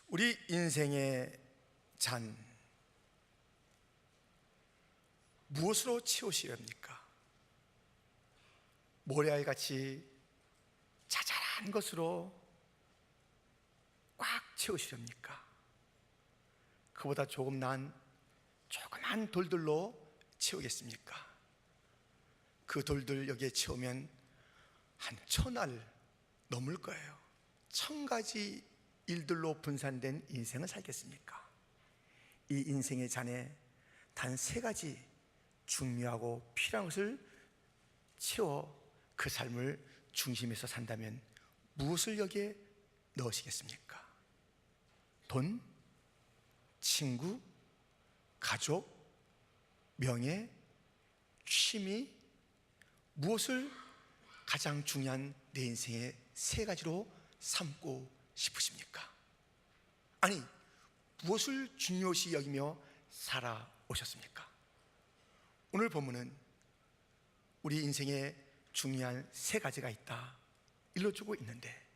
우리 인생의 잔 무엇으로 채우시려 합니까? 모래알같이 자잘한 것으로 꽉 채우시려 합니까? 그보다 조금 난 조그만 돌들로 채우겠습니까? 그 돌들 여기에 채우면 한 1000알 넘을 거예요. 1000가지 일들로 분산된 인생을 살겠습니까? 이 인생의 잔에 단 3가지 중요하고 필요한 것을 채워 그 삶을 중심에서 산다면 무엇을 여기에 넣으시겠습니까? 돈, 친구, 가족, 명예, 취미, 무엇을 가장 중요한 내 인생의 3가지로 삼고 싶으십니까? 아니, 무엇을 중요시 여기며 살아오셨습니까? 오늘 본문은 우리 인생에 중요한 3가지가 있다 일러주고 있는데,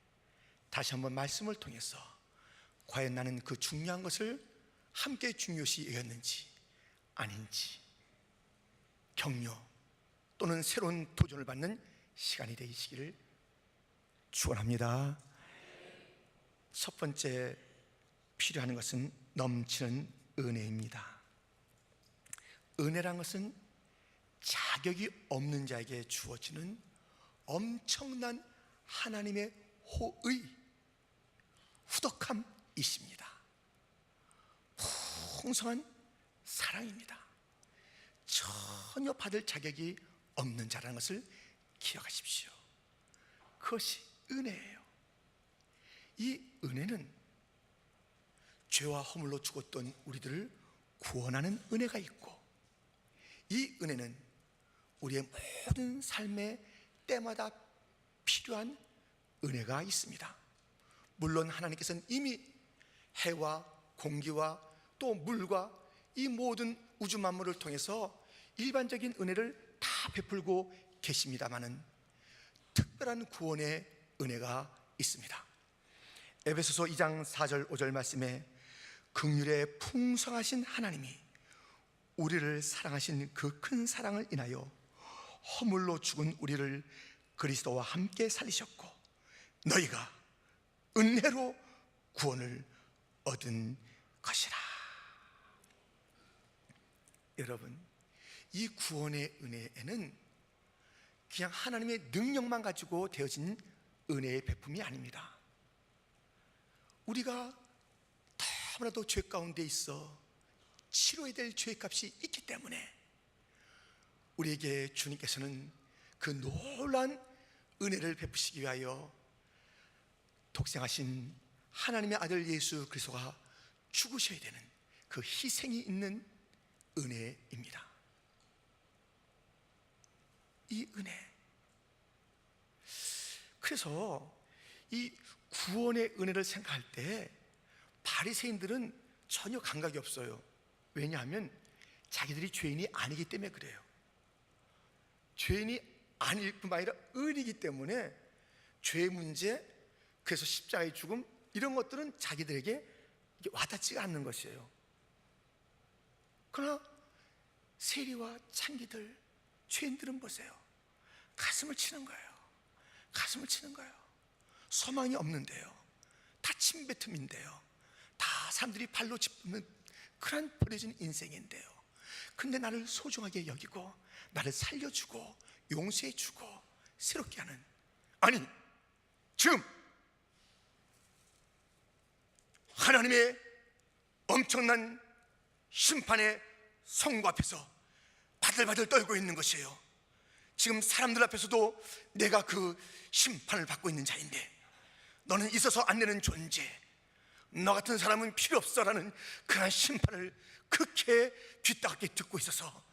다시 한번 말씀을 통해서 과연 나는 그 중요한 것을 함께 중요시 여겼는지 아닌지 격려 또는 새로운 도전을 받는 시간이 되시기를 축원합니다. 첫 번째 필요한 것은 넘치는 은혜입니다. 은혜란 것은 자격이 없는 자에게 주어지는 엄청난 하나님의 호의, 후덕함이십니다. 풍성한 사랑입니다. 전혀 받을 자격이 없는 자라는 것을 기억하십시오. 그것이 은혜예요. 이 은혜는 죄와 허물로 죽었던 우리들을 구원하는 은혜가 있고, 이 은혜는 우리의 모든 삶의 때마다 필요한 은혜가 있습니다. 물론 하나님께서는 이미 해와 공기와 또 물과 이 모든 우주 만물을 통해서 일반적인 은혜를 다 베풀고 계십니다마는 특별한 구원의 은혜가 있습니다. 에베소서 2장 4절 5절 말씀에 긍휼의 풍성하신 하나님이 우리를 사랑하신 그 큰 사랑을 인하여 허물로 죽은 우리를 그리스도와 함께 살리셨고 너희가 은혜로 구원을 얻은 것이라. 여러분, 이 구원의 은혜에는 그냥 하나님의 능력만 가지고 되어진 은혜의 베품이 아닙니다. 우리가 너무나도 죄 가운데 있어 치러야 될 죄값이 있기 때문에 우리에게 주님께서는 그 놀라운 은혜를 베푸시기 위하여 독생하신 하나님의 아들 예수 그리스도가 죽으셔야 되는 그 희생이 있는 은혜입니다. 이 은혜, 그래서 이 구원의 은혜를 생각할 때 바리새인들은 전혀 감각이 없어요. 왜냐하면 자기들이 죄인이 아니기 때문에 그래요. 죄인이 아닐 뿐만 아니라 의인이기 때문에 죄의 문제, 그래서 십자가의 죽음, 이런 것들은 자기들에게 와닿지가 않는 것이에요. 그러나 세리와 창기들, 죄인들은 보세요. 가슴을 치는 거예요. 가슴을 치는 거예요. 소망이 없는데요, 다 침뱉음인데요, 다 사람들이 발로 짚는 그런 버려진 인생인데요, 근데 나를 소중하게 여기고 나를 살려주고 용서해주고 새롭게 하는, 아니 지금 하나님의 엄청난 심판의 성과 앞에서 바들바들 떨고 있는 것이에요. 지금 사람들 앞에서도 내가 그 심판을 받고 있는 자인데 너는 있어서 안 되는 존재, 너 같은 사람은 필요 없어라는 그런 심판을 그렇게 뒷따갑게 듣고 있어서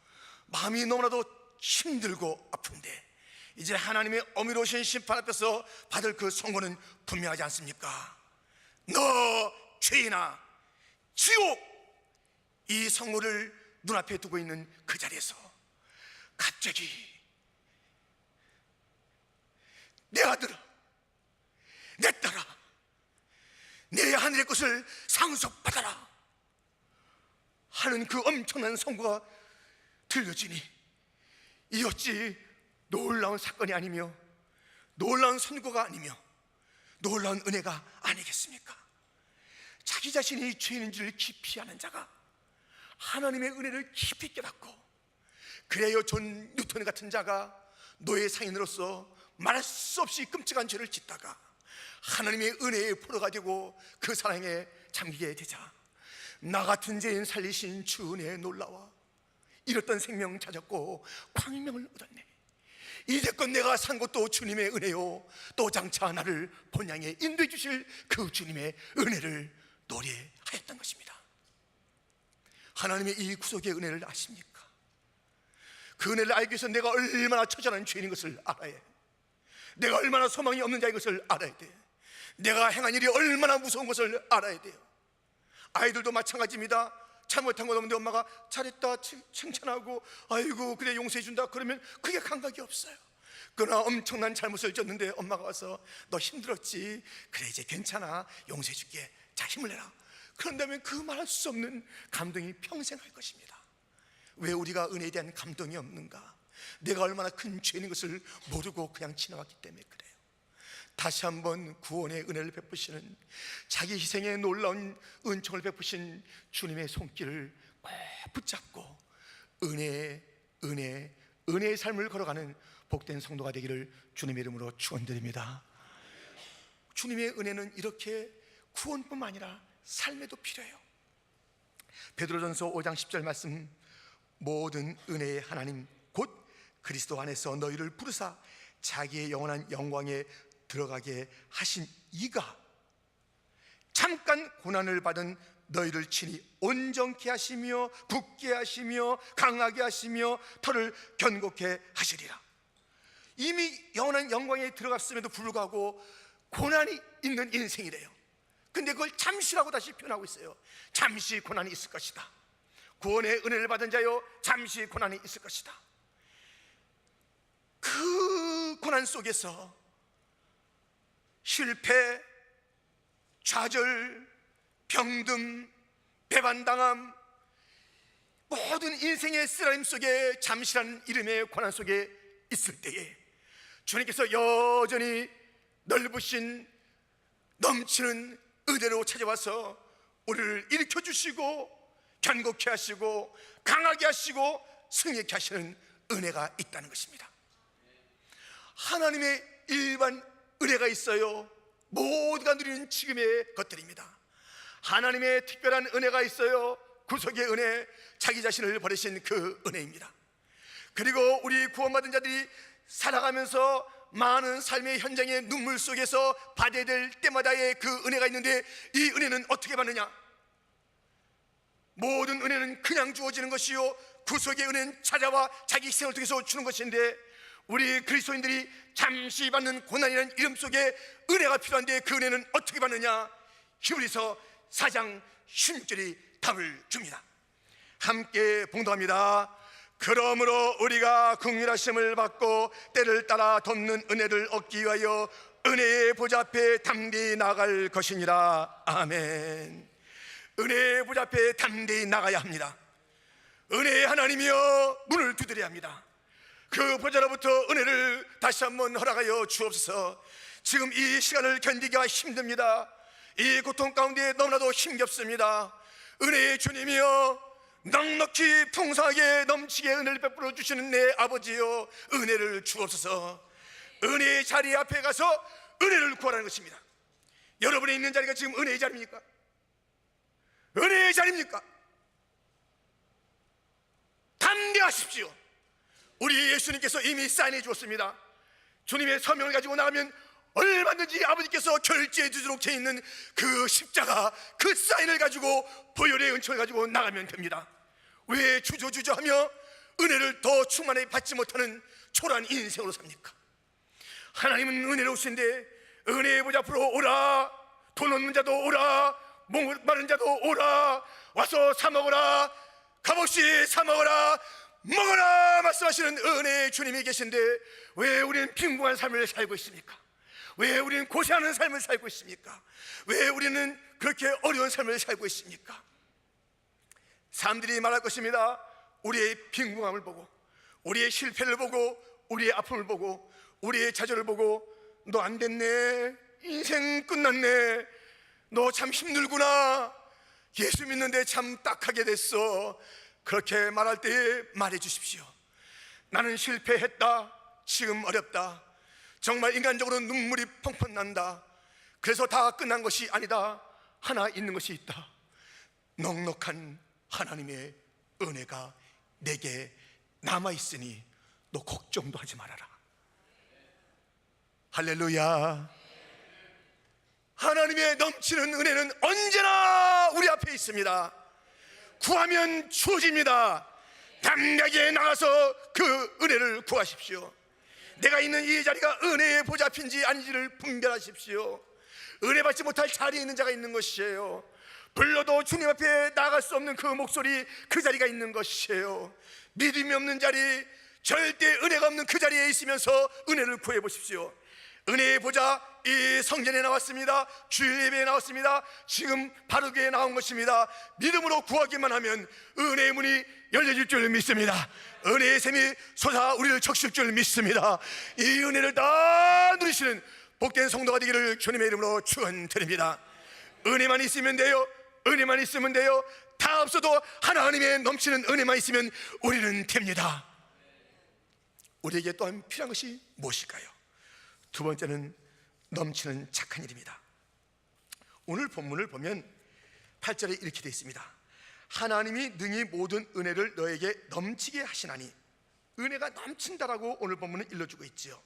마음이 너무나도 힘들고 아픈데, 이제 하나님의 어미로우신 심판 앞에서 받을 그 선고는 분명하지 않습니까? 너 죄인아, 지옥! 이 선고를 눈앞에 두고 있는 그 자리에서 갑자기 내 아들아, 내 딸아, 내 하늘의 것을 상속받아라 하는 그 엄청난 선고가 들려지니 이 어찌 놀라운 사건이 아니며 놀라운 선고가 아니며 놀라운 은혜가 아니겠습니까? 자기 자신이 죄인인 줄 깊이 아는 자가 하나님의 은혜를 깊이 깨닫고, 그래요 존 뉴턴 같은 자가 노예 상인으로서 말할 수 없이 끔찍한 죄를 짓다가 하나님의 은혜에 포로가 되고 그 사랑에 잠기게 되자 나 같은 죄인 살리신 주 은혜에 놀라와 잃었던 생명 찾았고 광명을 얻었네. 이제껏 내가 산 것도 주님의 은혜요, 또 장차 나를 본향에 인도해 주실 그 주님의 은혜를 노래하였던 것입니다. 하나님의 이 구속의 은혜를 아십니까? 그 은혜를 알기 위해서 내가 얼마나 처절한 죄인인 것을 알아야 해. 내가 얼마나 소망이 없는 자인 것을 알아야 돼. 내가 행한 일이 얼마나 무서운 것을 알아야 돼요. 아이들도 마찬가지입니다. 잘못한 것 없는데 엄마가 잘했다 칭찬하고 아이고 그래 용서해 준다 그러면 그게 감각이 없어요. 그러나 엄청난 잘못을 졌는데 엄마가 와서 너 힘들었지? 그래 이제 괜찮아 용서해 줄게, 자 힘을 내라. 그런다면 그 말할 수 없는 감동이 평생 할 것입니다. 왜 우리가 은혜에 대한 감동이 없는가? 내가 얼마나 큰 죄인 것을 모르고 그냥 지나왔기 때문에 그래요. 다시 한번 구원의 은혜를 베푸시는, 자기 희생에 놀라운 은총을 베푸신 주님의 손길을 꼭 붙잡고 은혜의 삶을 걸어가는 복된 성도가 되기를 주님의 이름으로 축원드립니다. 주님의 은혜는 이렇게 구원뿐만 아니라 삶에도 필요해요. 베드로전서 5장 10절 말씀, 모든 은혜의 하나님 곧 그리스도 안에서 너희를 부르사 자기의 영원한 영광에 들어가게 하신 이가 잠깐 고난을 받은 너희를 친히 온전케 하시며 굳게 하시며 강하게 하시며 터를 견고케 하시리라. 이미 영원한 영광에 들어갔음에도 불구하고 고난이 있는 인생이래요. 근데 그걸 잠시라고 다시 표현하고 있어요. 잠시 고난이 있을 것이다. 구원의 은혜를 받은 자요, 잠시 고난이 있을 것이다. 그 고난 속에서 실패, 좌절, 병듦, 배반당함, 모든 인생의 쓰라림 속에 잠시라는 이름의 고난 속에 있을 때에 주님께서 여전히 넓으신 넘치는 은혜로 찾아와서 우리를 일으켜 주시고 견고케 하시고 강하게 하시고 승리케 하시는 은혜가 있다는 것입니다. 하나님의 일반 은혜가 있어요. 모두가 누리는 지금의 것들입니다. 하나님의 특별한 은혜가 있어요. 구속의 은혜, 자기 자신을 버리신 그 은혜입니다. 그리고 우리 구원받은 자들이 살아가면서 많은 삶의 현장의 눈물 속에서 받아야 될 때마다의 그 은혜가 있는데, 이 은혜는 어떻게 받느냐? 모든 은혜는 그냥 주어지는 것이요, 구속의 은혜는 찾아와 자기 희생을 통해서 주는 것인데, 우리 그리스도인들이 잠시 받는 고난이라는 이름 속에 은혜가 필요한데 그 은혜는 어떻게 받느냐? 히브리서 4장 16절이 답을 줍니다. 함께 봉독합니다. 그러므로 우리가 긍휼하심을 받고 때를 따라 덮는 은혜를 얻기 위하여 은혜의 보좌 앞에 담대히 나갈 것이니라. 아멘. 은혜의 보좌 앞에 담대히 나가야 합니다. 은혜의 하나님이여 문을 두드려야 합니다. 그 보좌로부터 은혜를 다시 한번 허락하여 주옵소서. 지금 이 시간을 견디기가 힘듭니다. 이 고통 가운데 너무나도 힘겹습니다. 은혜의 주님이여, 넉넉히 풍성하게 넘치게 은혜를 베풀어 주시는 내 아버지여, 은혜를 주옵소서. 은혜의 자리 앞에 가서 은혜를 구하라는 것입니다. 여러분이 있는 자리가 지금 은혜의 자리입니까? 은혜의 자리입니까? 담대하십시오. 우리 예수님께서 이미 사인해 주었습니다. 주님의 서명을 가지고 나가면 얼마든지 아버지께서 결제해 주도록 돼 있는 그 십자가, 그 사인을 가지고 보혈의 은총을 가지고 나가면 됩니다. 왜 주저주저하며 은혜를 더 충만히 받지 못하는 초라한 인생으로 삽니까? 하나님은 은혜로우신데 은혜의 보좌 앞으로 오라. 돈 없는 자도 오라. 목 마른 자도 오라. 와서 사 먹어라. 값없이 사 먹어라. 먹어라 말씀하시는 은혜의 주님이 계신데 왜 우리는 빈궁한 삶을 살고 있습니까? 왜 우리는 고생하는 삶을 살고 있습니까? 왜 우리는 그렇게 어려운 삶을 살고 있습니까? 사람들이 말할 것입니다. 우리의 빈궁함을 보고, 우리의 실패를 보고, 우리의 아픔을 보고, 우리의 좌절을 보고, 너 안 됐네, 인생 끝났네, 너 참 힘들구나, 예수 믿는데 참 딱하게 됐어, 그렇게 말할 때에 말해 주십시오. 나는 실패했다, 지금 어렵다, 정말 인간적으로 눈물이 펑펑 난다. 그래서 다 끝난 것이 아니다. 하나 있는 것이 있다. 넉넉한 하나님의 은혜가 내게 남아있으니 너 걱정도 하지 말아라. 할렐루야. 하나님의 넘치는 은혜는 언제나 우리 앞에 있습니다. 구하면 주어집니다. 담대하게 나가서 그 은혜를 구하십시오. 내가 있는 이 자리가 은혜의 보좌핀지 아닌지를 분별하십시오. 은혜 받지 못할 자리에 있는 자가 있는 것이에요. 불러도 주님 앞에 나갈 수 없는 그 목소리, 그 자리가 있는 것이에요. 믿음이 없는 자리, 절대 은혜가 없는 그 자리에 있으면서 은혜를 구해 보십시오. 은혜의 보좌, 이 성전에 나왔습니다. 주일 예배에 나왔습니다. 지금 바르게 나온 것입니다. 믿음으로 구하기만 하면 은혜의 문이 열려질 줄 믿습니다. 은혜의 샘이 솟아 우리를 적실 줄 믿습니다. 이 은혜를 다 누리시는 복된 성도가 되기를 주님의 이름으로 축원드립니다. 은혜만 있으면 돼요. 은혜만 있으면 돼요. 다 없어도 하나님의 넘치는 은혜만 있으면 우리는 됩니다. 우리에게 또한 필요한 것이 무엇일까요? 두 번째는 넘치는 착한 일입니다. 오늘 본문을 보면 8절에 이렇게 되어 있습니다. 하나님이 능히 모든 은혜를 너에게 넘치게 하시나니, 은혜가 넘친다라고 오늘 본문은 일러주고 있지요.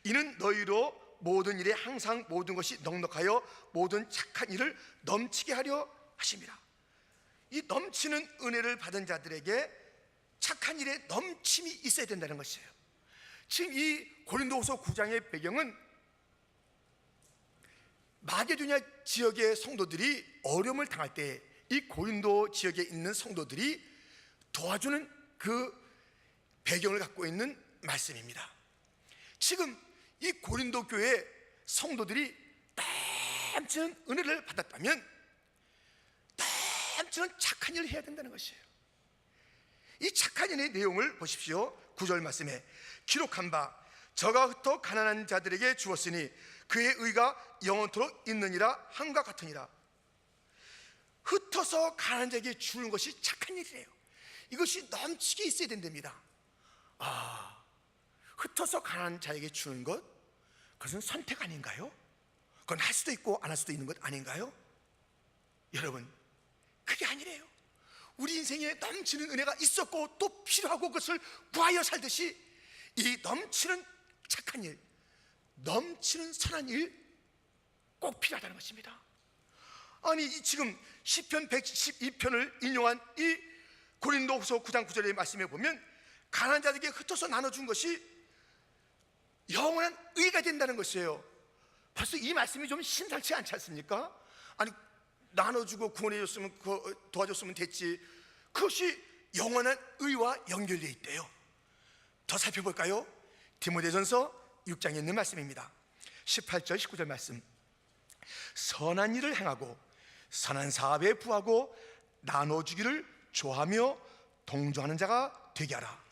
이는 너희로 모든 일에 항상 모든 것이 넉넉하여 모든 착한 일을 넘치게 하려 하십니다. 이 넘치는 은혜를 받은 자들에게 착한 일에 넘침이 있어야 된다는 것이에요. 지금 이 고린도후서 9장의 배경은 마게도냐 지역의 성도들이 어려움을 당할 때 이 고린도 지역에 있는 성도들이 도와주는 그 배경을 갖고 있는 말씀입니다. 지금 이 고린도 교회 성도들이 넘치는 은혜를 받았다면 넘치는 착한 일을 해야 된다는 것이에요. 이 착한 일의 내용을 보십시오. 9절 말씀에 기록한 바 저가 흩어 가난한 자들에게 주었으니 그의 의가 영원토록 있느니라 함과 같으니라. 흩어서 가난한 자에게 주는 것이 착한 일이래요. 이것이 넘치게 있어야 된답니다. 흩어서 가난한 자에게 주는 것, 그것은 선택 아닌가요? 그건 할 수도 있고 안 할 수도 있는 것 아닌가요? 여러분, 그게 아니래요. 우리 인생에 넘치는 은혜가 있었고 또 필요하고 그것을 구하여 살듯이 이 넘치는 착한 일, 넘치는 선한 일 꼭 필요하다는 것입니다. 아니 지금 시편 112편을 인용한 이 고린도후서 9장 9절의 말씀에 보면 가난한 자들에게 흩어서 나눠준 것이 영원한 의가 된다는 것이에요. 벌써 이 말씀이 좀 심상치 않지 않습니까? 아니 나눠주고 구원해줬으면 도와줬으면 됐지, 그것이 영원한 의와 연결되어 있대요. 더 살펴볼까요? 디모데전서 6장에 있는 말씀입니다. 18절 19절 말씀. 선한 일을 행하고 선한 사업에 부하고 나눠주기를 좋아하며 동조하는 자가 되게 하라.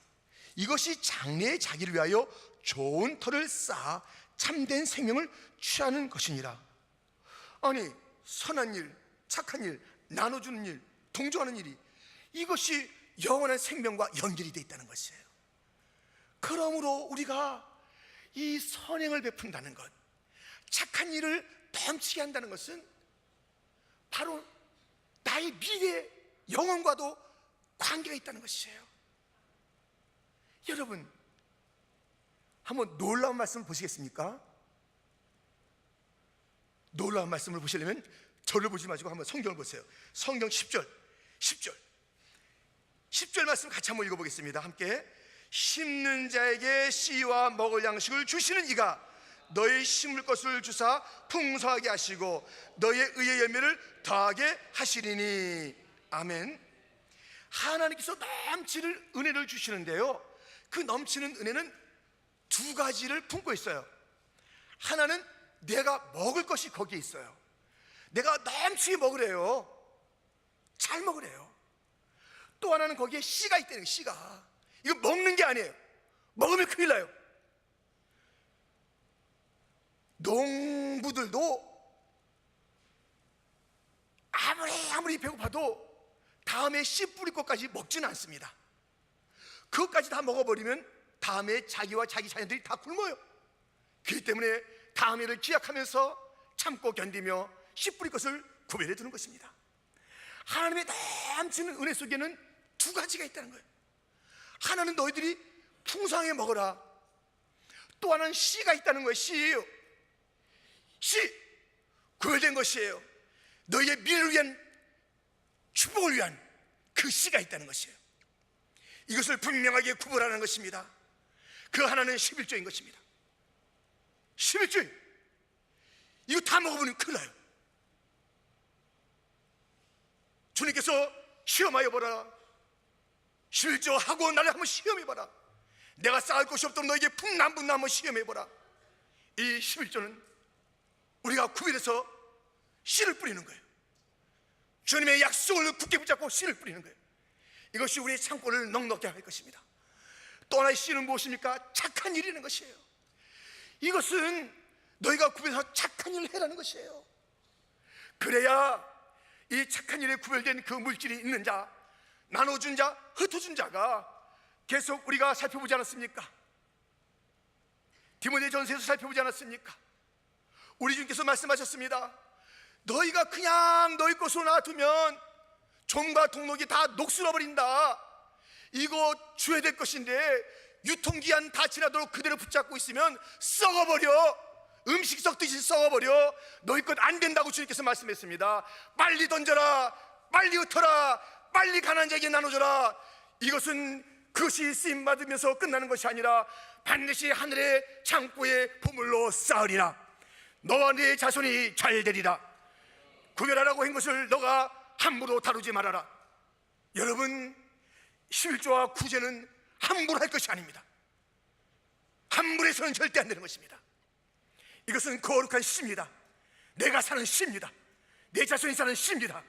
이것이 장래의 자기를 위하여 좋은 터를 쌓아 참된 생명을 취하는 것이니라. 아니 선한 일, 착한 일, 나눠주는 일, 동조하는 일이, 이것이 영원한 생명과 연결이 되어 있다는 것이에요. 그러므로 우리가 이 선행을 베푼다는 것, 착한 일을 넘치게 한다는 것은 바로 나의 미래 영혼과도 관계가 있다는 것이에요. 여러분, 한번 놀라운 말씀을 보시겠습니까? 놀라운 말씀을 보시려면 저를 보지 마시고 한번 성경을 보세요. 성경 10절 말씀 같이 한번 읽어보겠습니다. 함께. 심는 자에게 씨와 먹을 양식을 주시는 이가 너희 심을 것을 주사 풍성하게 하시고 너희의 의의 열매를 더하게 하시리니. 아멘. 하나님께서 넘치는 은혜를 주시는데요, 그 넘치는 은혜는 두 가지를 품고 있어요. 하나는 내가 먹을 것이 거기에 있어요. 내가 넘치게 먹으래요. 잘 먹으래요. 또 하나는 거기에 씨가 있다는 거예요. 씨가. 이거 먹는 게 아니에요. 먹으면 큰일 나요. 농부들도 아무리 배고파도 다음에 씨 뿌릴 것까지 먹지는 않습니다. 그것까지 다 먹어버리면 다음에 자기와 자기 자녀들이 다 굶어요. 그렇기 때문에 다음해를 기약하면서 참고 견디며 씨 뿌릴 것을 구별해 두는 것입니다. 하나님의 넘치는 은혜 속에는 두 가지가 있다는 거예요. 하나는 너희들이 풍성하게 먹어라. 또 하나는 씨가 있다는 거예요. 씨예요. 씨, 구별된 것이에요. 너희의 미래를 위한, 축복을 위한 그 씨가 있다는 것이에요. 이것을 분명하게 구분하는 것입니다. 그 하나는 11조인 것입니다. 11조. 이거 다 먹어보면 큰일 나요. 주님께서 시험하여 보라. 11조 하고 나를 한번 시험해봐라. 내가 쌓을 곳이 없도록 너에게 풍남분나 한번 시험해보라. 이 11조는 우리가 구별해서 씨를 뿌리는 거예요. 주님의 약속을 굳게 붙잡고 씨를 뿌리는 거예요. 이것이 우리의 창고를 넉넉게 할 것입니다. 또 하나의 씨는 무엇입니까? 착한 일이라는 것이에요. 이것은 너희가 구별해서 착한 일을 해라는 것이에요. 그래야 이 착한 일에 구별된 그 물질이 있는 자, 나눠준 자, 흩어준 자가 계속 우리가 살펴보지 않았습니까? 디모데전서에서 살펴보지 않았습니까? 우리 주님께서 말씀하셨습니다. 너희가 그냥 너희 것으로 놔두면 종과 동록이 다 녹슬어버린다. 이거 줘야 될 것인데 유통기한 다 지나도록 그대로 붙잡고 있으면 썩어버려. 음식 썩듯이 썩어버려. 너희 것 안 된다고 주님께서 말씀했습니다. 빨리 던져라. 빨리 흩어라. 빨리 가난한 자에게 나눠줘라. 이것은 그것이 쓰임받으면서 끝나는 것이 아니라 반드시 하늘의 창고에 보물로 쌓으리라. 너와 네 자손이 잘 되리라. 구별하라고 한 것을 너가 함부로 다루지 말아라. 여러분, 11조와 구제는 함부로 할 것이 아닙니다. 함부로 해서는 절대 안 되는 것입니다. 이것은 거룩한 씨입니다. 내가 사는 씨입니다. 내 자손이 사는 씨입니다.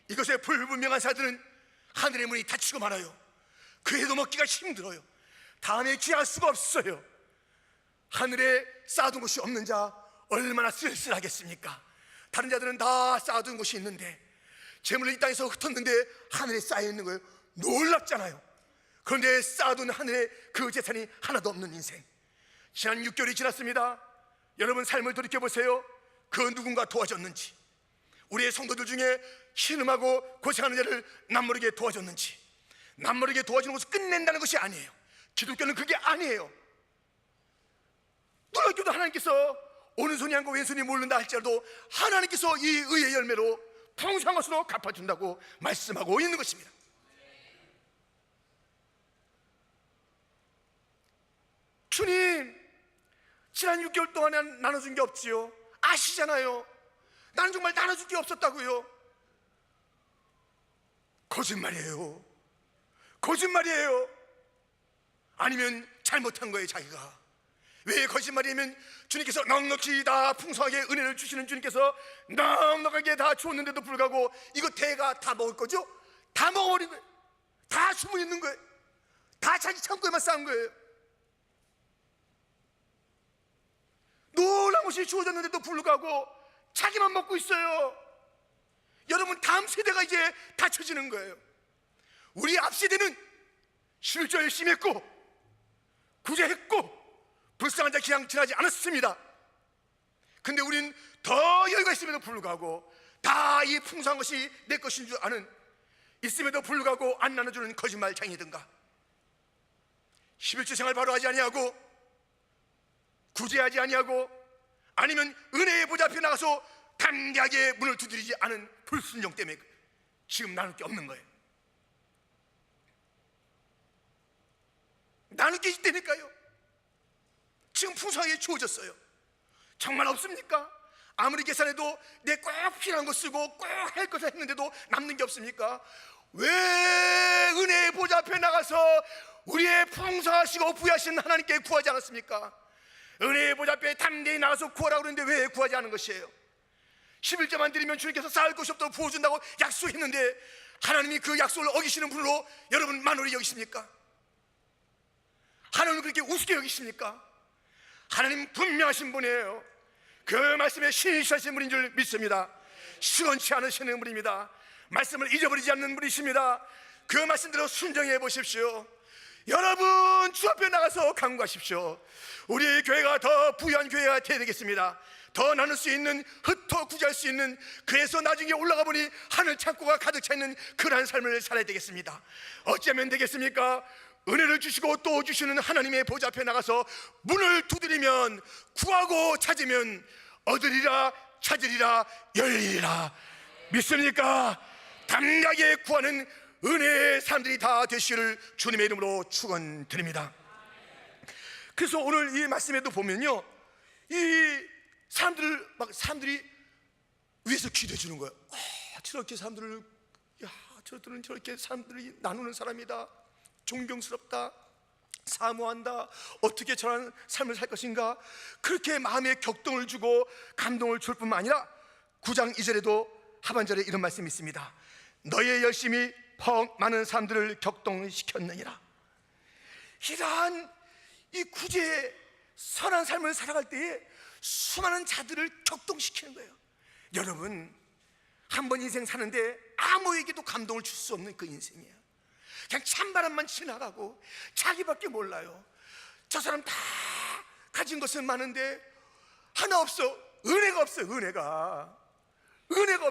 이것에 불분명한 자들은 하늘의 문이 닫히고 말아요. 그 해도 먹기가 힘들어요. 다음에 기할 수가 없어요. 하늘에 쌓아둔 곳이 없는 자 얼마나 쓸쓸하겠습니까? 다른 자들은 다 쌓아둔 곳이 있는데 재물을 이 땅에서 흩었는데 하늘에 쌓여있는 거예요. 놀랍잖아요. 그런데 쌓아둔 하늘에 그 재산이 하나도 없는 인생. 지난 6개월이 지났습니다. 여러분 삶을 돌이켜보세요. 그 누군가 도와줬는지, 우리의 성도들 중에 신음하고 고생하는 자를 남모르게 도와줬는지. 남모르게 도와주는 것을 끝낸다는 것이 아니에요. 기독교는 그게 아니에요. 놀랍게도 하나님께서 오른손이 안고 왼손이 모른다 할지라도 하나님께서 이 의의 열매로 풍성한 것으로 갚아준다고 말씀하고 있는 것입니다. 주님, 지난 6개월 동안에 나눠준 게 없지요. 아시잖아요. 나는 정말 나눠줄 게 없었다고요. 거짓말이에요. 거짓말이에요. 아니면 잘못한 거예요, 자기가. 왜 거짓말이면 주님께서 넉넉히 다 풍성하게 은혜를 주시는 주님께서 넉넉하게 다 주었는데도 불구하고 이거 대가 다 먹을 거죠? 다 먹어버린 거예요. 다 숨어 있는 거예요. 다 자기 창고에만 쌓은 거예요. 놀라운 것이 주어졌는데도 불구하고 자기만 먹고 있어요. 여러분, 다음 세대가 이제 닫혀지는 거예요. 우리 앞 세대는 11조 열심히 했고 구제했고 불쌍한 자 기양 지나지 않았습니다. 근데 우린 더 여유가 있음에도 불구하고 다 이 풍성한 것이 내 것인 줄 아는, 있음에도 불구하고 안 나눠주는 거짓말쟁이든가 11조 생활 바로 하지 아니하고 구제하지 아니하고 아니면 은혜의 보좌 앞에 나가서 담대하게 문을 두드리지 않은 불순종 때문에 지금 나눌 게 없는 거예요. 나눌 게 있다니까요. 지금 풍성하게 주어졌어요. 정말 없습니까? 아무리 계산해도 내 꼭 필요한 거 쓰고 꼭 할 것을 했는데도 남는 게 없습니까? 왜 은혜의 보좌 앞에 나가서 우리의 풍성하시고 부여하신 하나님께 구하지 않았습니까? 은혜의 보좌 앞에 담대히 나가서 구하라고 그러는데 왜 구하지 않은 것이에요? 11조만 드리면 주님께서 쌓을 것이 없도록 부어준다고 약속했는데 하나님이 그 약속을 어기시는 분으로 여러분 만홀히 여기십니까? 하나님은 그렇게 우습게 여기십니까? 하나님 분명하신 분이에요. 그 말씀에 신실하신 분인 줄 믿습니다. 시원치 않으시는 분입니다. 말씀을 잊어버리지 않는 분이십니다. 그 말씀대로 순종해 보십시오. 여러분 주 앞에 나가서 간구하십시오. 우리 교회가 더 부유한 교회가 되어야 되겠습니다. 더 나눌 수 있는, 흩어 구제할 수 있는, 그래서 나중에 올라가 보니 하늘 창고가 가득 차 있는 그러한 삶을 살아야 되겠습니다. 어쩌면 되겠습니까? 은혜를 주시고 또 주시는 하나님의 보좌 앞에 나가서 문을 두드리면, 구하고 찾으면 얻으리라, 찾으리라, 열리리라. 믿습니까? 담대하게 구하는 은혜의 사람들이 다 되시기를 주님의 이름으로 축원드립니다. 그래서 오늘 이 말씀에도 보면요, 이 사람들이 위에서 기도해 주는 거예요. 저렇게 사람들을, 저들은 저렇게 사람들이 나누는 사람이다, 존경스럽다, 사모한다, 어떻게 저런 삶을 살 것인가, 그렇게 마음에 격동을 주고 감동을 줄 뿐만 아니라 9장 2절에도 하반절에 이런 말씀이 있습니다. 너의 열심이 퍽 많은 사람들을 격동시켰느니라. 이러한 이 구제의 선한 삶을 살아갈 때에 수많은 자들을 격동시키는 거예요. 여러분, 한 번 인생 사는데 아무에게도 감동을 줄 수 없는 그 인생이에요. 그냥 찬바람만 지나가고 자기밖에 몰라요. 저 사람 다 가진 것은 많은데 하나 없어. 은혜가 없어요. 은혜가 없어요. 은혜가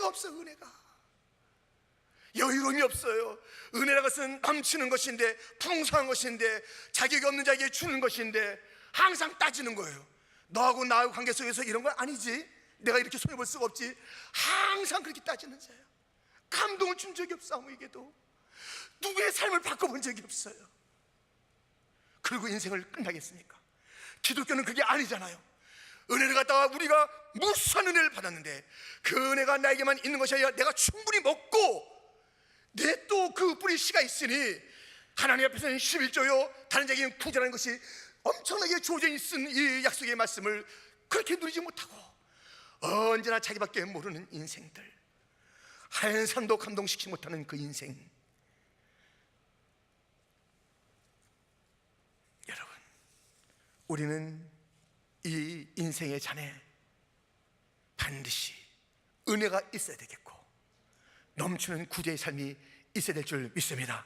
없어요. 은혜가 여유로움이 없어요. 은혜라는 것은 넘치는 것인데, 풍성한 것인데, 자격이 없는 자에게 주는 것인데 항상 따지는 거예요. 너하고 나하고 관계 속에서 이런 건 아니지, 내가 이렇게 손해볼 수가 없지, 항상 그렇게 따지는 자예요. 감동을 준 적이 없어. 아무에게도 누구의 삶을 바꿔본 적이 없어요. 그리고 인생을 끝나겠습니까? 기독교는 그게 아니잖아요. 은혜를 갖다가 우리가 무수한 은혜를 받았는데 그 은혜가 나에게만 있는 것이 아니라 내가 충분히 먹고 내 또 그 뿌리 씨가 있으니 하나님 앞에서는 11조요, 다른 자에게는 구제라는 것이 엄청나게 주어져 있은 이 약속의 말씀을 그렇게 누리지 못하고 언제나 자기밖에 모르는 인생들, 하얀 산도 감동시키지 못하는 그 인생. 여러분, 우리는 이 인생의 잔에 반드시 은혜가 있어야 되겠고 넘치는 구제의 삶이 있어야 될 줄 믿습니다.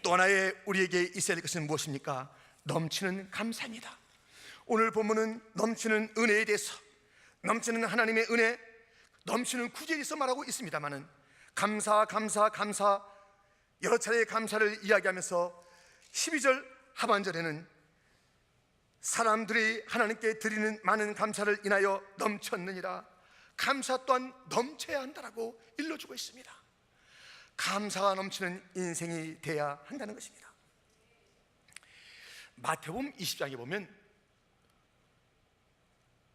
또 하나의 우리에게 있어야 될 것은 무엇입니까? 넘치는 감사입니다. 오늘 본문은 넘치는 은혜에 대해서, 넘치는 하나님의 은혜, 넘치는 구제에 대해서 말하고 있습니다만은 감사 여러 차례의 감사를 이야기하면서 12절 하반절에는 사람들이 하나님께 드리는 많은 감사를 인하여 넘쳤느니라. 감사 또한 넘쳐야 한다라고 일러주고 있습니다. 감사가 넘치는 인생이 돼야 한다는 것입니다. 마태복음 20장에 보면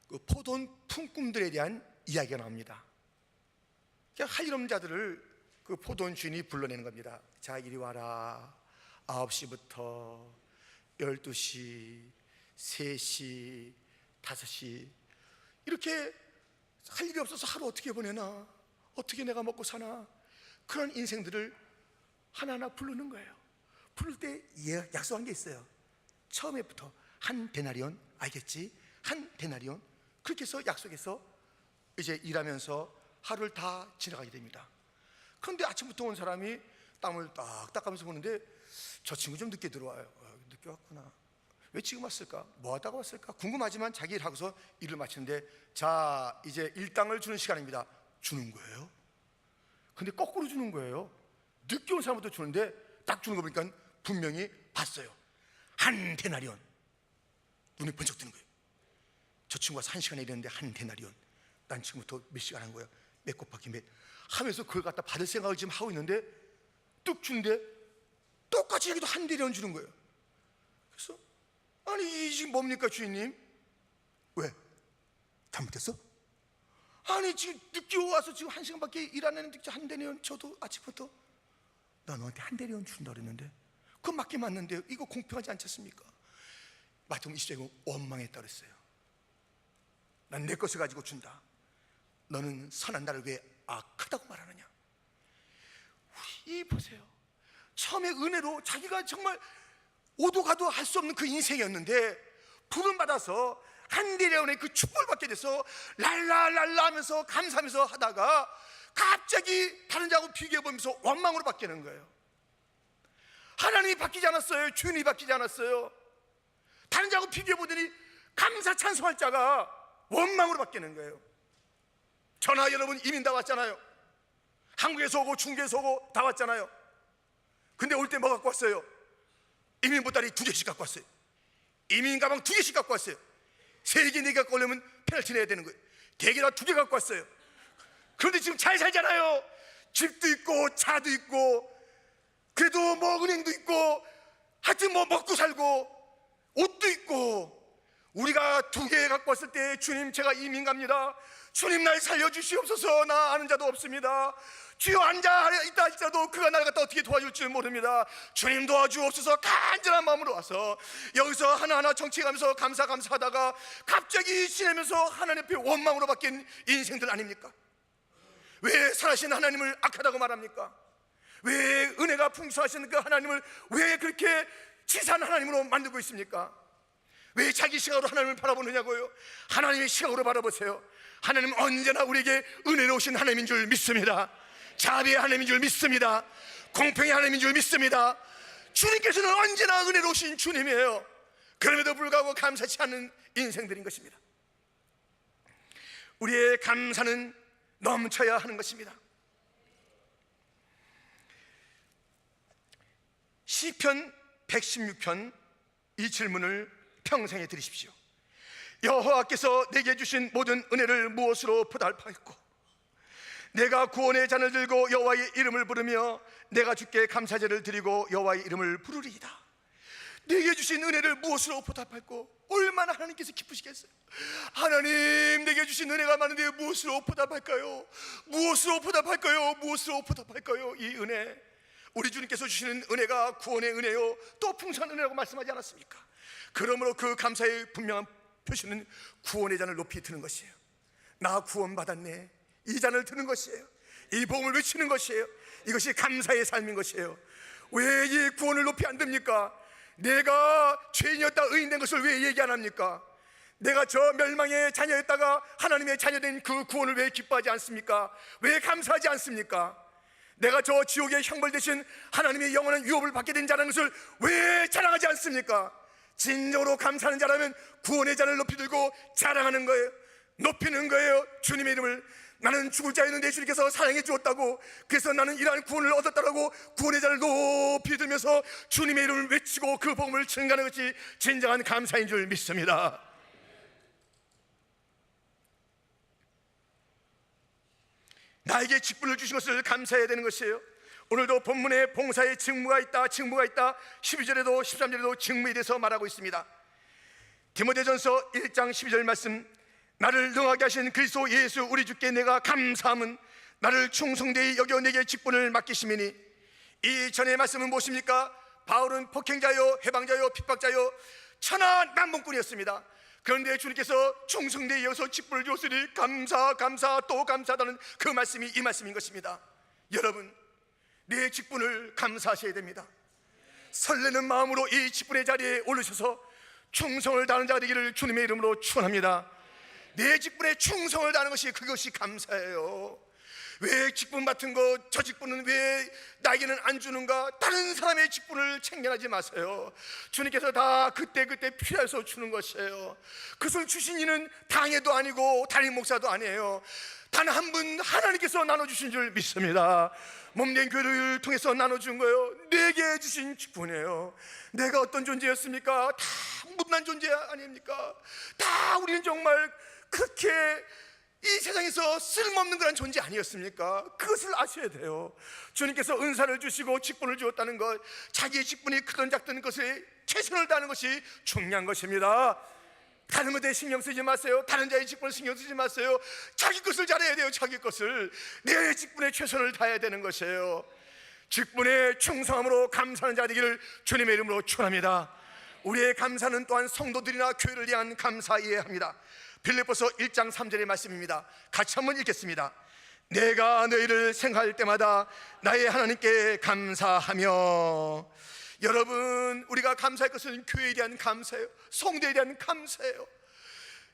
그 포도원 품꾼들에 대한 이야기가 나옵니다. 그냥 할 일 없는 자들을 그 포도원 주인이 불러내는 겁니다. 자, 이리 와라. 9시부터 12시, 3시, 5시 이렇게 할 일이 없어서 하루 어떻게 보내나, 어떻게 내가 먹고 사나, 그런 인생들을 하나하나 부르는 거예요. 부를 때 약속한 게 있어요. 처음에부터 한 데나리온, 알겠지? 한 데나리온. 그렇게 해서 약속해서 이제 일하면서 하루를 다 지나가게 됩니다. 그런데 아침부터 온 사람이 땀을 딱 닦으면서 보는데 저 친구 좀 늦게 들어와요. 늦게 왔구나. 왜 지금 왔을까? 뭐 하다가 왔을까? 궁금하지만 자기 일 하고서 일을 마치는데, 자, 이제 일당을 주는 시간입니다. 주는 거예요. 근데 거꾸로 주는 거예요. 늦게 온 사람부터 주는데 딱 주는 거 보니까 분명히 봤어요. 한 데나리온. 눈에 번쩍 뜨는 거예요. 저 친구가 1시간에 일했는데 한 데나리온. 난 지금부터 몇 시간 한 거야? 몇 곱하기 몇 하면서 그걸 갖다 받을 생각을 지금 하고 있는데 뚝 주는데 똑같이 여기도 한 데나리온 주는 거예요. 그래서 아니, 이 지금 뭡니까 주인님? 왜? 잘못했어? 아니, 지금 늦게 와서 지금 1시간밖에 일 안 했는데 한 데나리온 저도 아침부터 나 너한테 한 데나리온 준다 그랬는데 그건 맞게 맞는데요. 이거 공평하지 않지 않습니까? 마태복음 20장에 원망했다 그랬어요. 난 내 것을 가지고 준다. 너는 선한 나를 왜 악하다고 말하느냐. 우리 보세요. 처음에 은혜로 자기가 정말 오도 가도 할 수 없는 그 인생이었는데 부름받아서 한대례원의 그 축복을 받게 돼서 랄랄랄라 하면서 감사하면서 하다가 갑자기 다른 자하고 비교해보면서 원망으로 바뀌는 거예요. 하나님이 바뀌지 않았어요. 주님이 바뀌지 않았어요. 다른 자하고 비교해보더니 감사 찬송할 자가 원망으로 바뀌는 거예요. 저나 여러분 이민 다 왔잖아요. 한국에서 오고 중국에서 오고 다 왔잖아요. 근데 올 때 뭐 갖고 왔어요? 이민 보따리 2개씩 갖고 왔어요. 이민 가방 2개씩 갖고 왔어요. 3개, 4개 갖고 오려면 페널티 내야 되는 거예요. 대개나 2개 갖고 왔어요. 그런데 지금 잘 살잖아요. 집도 있고 차도 있고 그래도 뭐 은행도 있고 하여튼 뭐 먹고 살고 옷도 있고. 우리가 2개 갖고 왔을 때 주님 제가 이민 갑니다. 주님 날 살려주시옵소서. 나 아는 자도 없습니다. 주여 앉아 있다 할지라도 그가 나를 갖다 어떻게 도와줄 줄 모릅니다. 주님 도와주옵소서. 간절한 마음으로 와서 여기서 하나하나 정치해가면서 감사하다가 갑자기 지내면서 하나님 앞에 원망으로 바뀐 인생들 아닙니까? 왜 살아신 하나님을 악하다고 말합니까? 왜 은혜가 풍성하신 그 하나님을 왜 그렇게 치사한 하나님으로 만들고 있습니까? 왜 자기 시각으로 하나님을 바라보느냐고요? 하나님의 시각으로 바라보세요. 하나님은 언제나 우리에게 은혜로우신 하나님인 줄 믿습니다. 자비의 하나님인 줄 믿습니다. 공평의 하나님인 줄 믿습니다. 주님께서는 언제나 은혜로우신 주님이에요. 그럼에도 불구하고 감사치 않는 인생들인 것입니다. 우리의 감사는 넘쳐야 하는 것입니다. 시편 116편 이 질문을 평생에 들으십시오. 여호와께서 내게 주신 모든 은혜를 무엇으로 보답할까? 내가 구원의 잔을 들고 여호와의 이름을 부르며 내가 주께 감사제를 드리고 여호와의 이름을 부르리이다. 내게 주신 은혜를 무엇으로 보답할까? 얼마나 하나님께서 기쁘시겠어요. 하나님 내게 주신 은혜가 많은데 무엇으로 보답할까요? 무엇으로 보답할까요? 무엇으로 보답할까요? 이 은혜, 우리 주님께서 주시는 은혜가 구원의 은혜요 또 풍성한 은혜라고 말씀하지 않았습니까? 그러므로 그 감사의 분명한 표시는 구원의 잔을 높이 드는 것이에요. 나 구원받았네, 이 잔을 드는 것이에요. 이 복음을 외치는 것이에요. 이것이 감사의 삶인 것이에요. 왜 이 구원을 높이 안 듭니까? 내가 죄인이었다 의인된 것을 왜 얘기 안 합니까? 내가 저 멸망의 자녀였다가 하나님의 자녀된 그 구원을 왜 기뻐하지 않습니까? 왜 감사하지 않습니까? 내가 저 지옥의 형벌 대신 하나님의 영원한 유업을 받게 된 자라는 것을 왜 자랑하지 않습니까? 진정으로 감사하는 자라면 구원의 잔을 높이 들고 자랑하는 거예요. 높이는 거예요. 주님의 이름을. 나는 죽을 자였는데 주님께서 사랑해 주었다고, 그래서 나는 이러한 구원을 얻었다라고 구원의 잔을 높이 들면서 주님의 이름을 외치고 그 복음을 증가하는 것이 진정한 감사인 줄 믿습니다. 나에게 직분을 주신 것을 감사해야 되는 것이에요. 오늘도 본문에 봉사의 직무가 있다 12절에도 13절에도 직무에 대해서 말하고 있습니다. 디모데전서 1장 12절 말씀, 나를 능하게 하신 그리스도 예수 우리 주께 내가 감사함은 나를 충성되이 여겨 내게 직분을 맡기심이니. 이 전의 말씀은 무엇입니까? 바울은 폭행자요 해방자요 핍박자요 천하난봉꾼이었습니다. 그런데 주님께서 충성되이 여기서 직분을 주었으니 감사 또 감사하다는 그 말씀이 이 말씀인 것입니다. 여러분, 내 직분을 감사하셔야 됩니다. 설레는 마음으로 이 직분의 자리에 오르셔서 충성을 다하는 자 되기를 주님의 이름으로 축원합니다. 내 직분에 충성을 다하는 것이 그것이 감사예요. 왜 직분 맡은 거, 저 직분은 왜 나에게는 안 주는가? 다른 사람의 직분을 챙겨하지 마세요. 주님께서 다 그때 필요해서 주는 것이에요. 그것을 주신 이는 당회도 아니고 담임 목사도 아니에요. 단 한 분 하나님께서 나눠주신 줄 믿습니다. 몸된 교회를 통해서 나눠준 거예요. 내게 주신 직분이에요. 내가 어떤 존재였습니까? 다 못난 존재 아닙니까? 다 우리는 정말 그렇게 이 세상에서 쓸모없는 그런 존재 아니었습니까? 그것을 아셔야 돼요. 주님께서 은사를 주시고 직분을 주었다는 것, 자기의 직분이 크든 작든 것에 최선을 다하는 것이 중요한 것입니다. 다른 것에 신경 쓰지 마세요. 다른 자의 직분을 신경 쓰지 마세요. 자기 것을 잘해야 돼요. 자기 것을. 내 직분에 최선을 다해야 되는 것이에요. 직분에 충성함으로 감사하는 자 되기를 주님의 이름으로 축원합니다. 우리의 감사는 또한 성도들이나 교회를 위한 감사이어야 합니다. 빌립보서 1장 3절의 말씀입니다. 같이 한번 읽겠습니다. 내가 너희를 생각할 때마다 나의 하나님께 감사하며. 여러분, 우리가 감사할 것은 교회에 대한 감사예요. 성도에 대한 감사예요.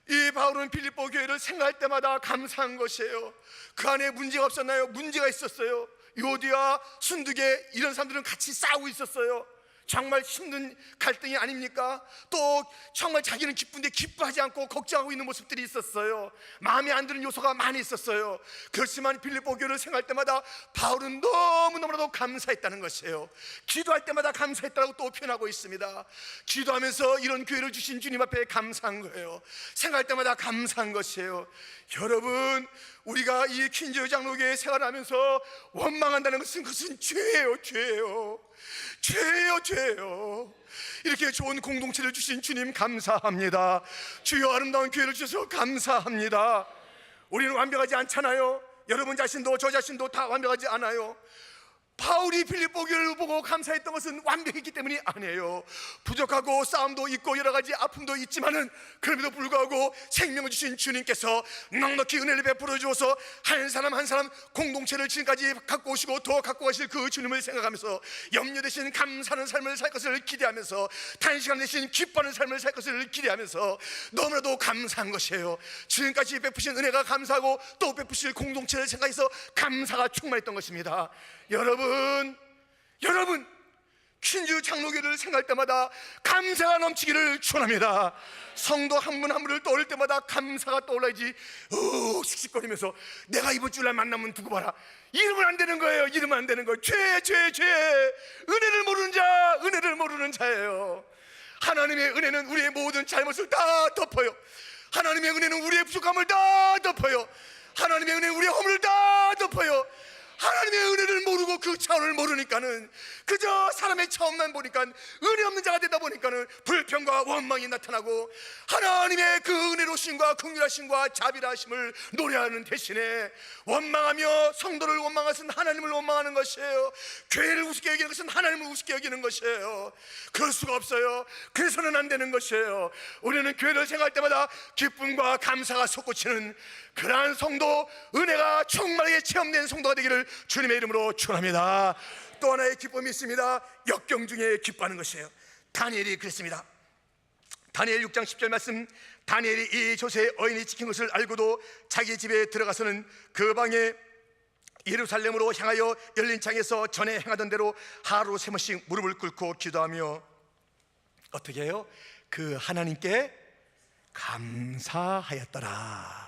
이 바울은 빌립보 교회를 생각할 때마다 감사한 것이에요. 그 안에 문제가 없었나요? 문제가 있었어요. 요디와 순두계 이런 사람들은 같이 싸우고 있었어요. 정말 힘든 갈등이 아닙니까? 또 정말 자기는 기쁜데 기뻐하지 않고 걱정하고 있는 모습들이 있었어요. 마음에 안 드는 요소가 많이 있었어요. 그렇지만 빌립보 교회를 생각할 때마다 바울은 너무너무나도 감사했다는 것이에요. 기도할 때마다 감사했다고 또 표현하고 있습니다. 기도하면서 이런 교회를 주신 주님 앞에 감사한 거예요. 생각할 때마다 감사한 것이에요. 여러분, 우리가 이 퀸즈 장로교회 생활하면서 원망한다는 것은 그것은 죄예요. 죄예요. 이렇게 좋은 공동체를 주신 주님 감사합니다. 주여, 아름다운 교회를 주셔서 감사합니다. 우리는 완벽하지 않잖아요. 여러분 자신도 저 자신도 다 완벽하지 않아요. 바울이 빌립보 교회를 보고 감사했던 것은 완벽했기 때문이 아니에요. 부족하고 싸움도 있고 여러 가지 아픔도 있지만은 그럼에도 불구하고 생명을 주신 주님께서 넉넉히 은혜를 베풀어 주어서 한 사람 한 사람 공동체를 지금까지 갖고 오시고 더 갖고 가실 그 주님을 생각하면서 염려 대신 감사하는 삶을 살 것을 기대하면서 단시간 대신 기뻐하는 삶을 살 것을 기대하면서 너무나도 감사한 것이에요. 지금까지 베푸신 은혜가 감사하고 또 베푸실 공동체를 생각해서 감사가 충만했던 것입니다. 여러분, 퀸즈 장로교를 생각할 때마다 감사가 넘치기를 축원합니다. 성도 한 분 한 분을 떠올릴 때마다 감사가 떠올라야지. 씩씩거리면서 내가 이번 주날 만나면 두고 봐라. 이러면 안 되는 거예요. 죄. 은혜를 모르는 자예요. 하나님의 은혜는 우리의 모든 잘못을 다 덮어요. 하나님의 은혜는 우리의 부족함을 다 덮어요. 하나님의 은혜는 우리의 허물을 다 덮어요. 하나님의 은혜를 모르고 그 차원을 모르니까는 그저 사람의 차원만 보니까 은혜 없는 자가 되다 보니까는 불평과 원망이 나타나고 하나님의 그 은혜로심과 긍휼하심과 자비하심을 노래하는 대신에 원망하며 성도를 원망하는 것은 하나님을 원망하는 것이에요. 교회를 우습게 여기는 것은 하나님을 우습게 여기는 것이에요. 그럴 수가 없어요. 그래서는 안 되는 것이에요. 우리는 교회를 생각할 때마다 기쁨과 감사가 솟구치는 그러한 성도, 은혜가 충만하게 체험된 성도가 되기를 주님의 이름으로 축원합니다. 또 하나의 기쁨이 있습니다. 역경 중에 기뻐하는 것이에요. 다니엘이 그랬습니다. 다니엘 6장 10절 말씀, 다니엘이 이 조세의 어인이 지킨 것을 알고도 자기 집에 들어가서는 그 방에 예루살렘으로 향하여 열린 창에서 전에 행하던 대로 하루 3번씩 무릎을 꿇고 기도하며 어떻게 해요? 그 하나님께 감사하였더라.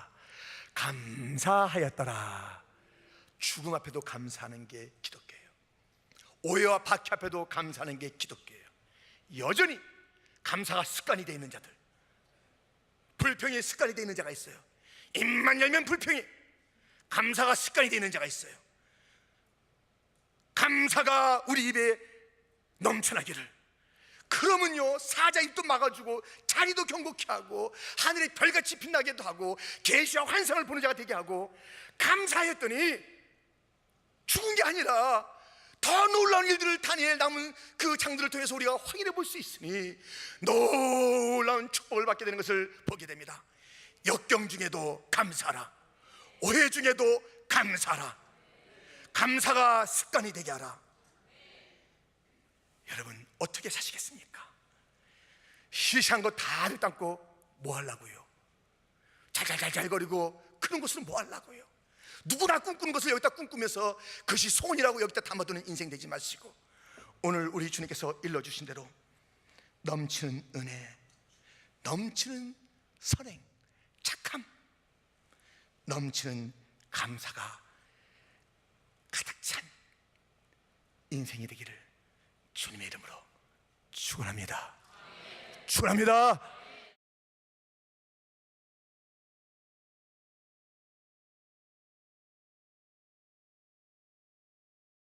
죽음 앞에도 감사하는 게 기독교예요. 오해와 박해 앞에도 감사하는 게 기독교예요. 여전히 감사가 습관이 되어 있는 자들, 불평이 습관이 되어 있는 자가 있어요. 입만 열면 불평이, 감사가 습관이 되어 있는 자가 있어요. 감사가 우리 입에 넘쳐나기를. 그러면요, 사자 입도 막아주고 자리도 경고케 하고 하늘에 별같이 빛나게도 하고 계시와 환상을 보는 자가 되게 하고, 감사했더니 죽은 게 아니라 더 놀라운 일들을 다니엘 남은 그 장들을 통해서 우리가 확인해 볼 수 있으니 놀라운 축복을 받게 되는 것을 보게 됩니다. 역경 중에도 감사하라. 오해 중에도 감사하라. 감사가 습관이 되게 하라. 여러분, 어떻게 사시겠습니까? 시시한 거 다들 담고 뭐 하려고요? 잘잘잘잘거리고 그런 것은 뭐 하려고요? 누구나 꿈꾸는 것을 여기다 꿈꾸면서 그것이 소원이라고 여기다 담아두는 인생 되지 마시고, 오늘 우리 주님께서 일러주신 대로 넘치는 은혜, 넘치는 선행, 착함, 넘치는 감사가 가득 찬 인생이 되기를 주님의 이름으로 축원합니다. 축원합니다.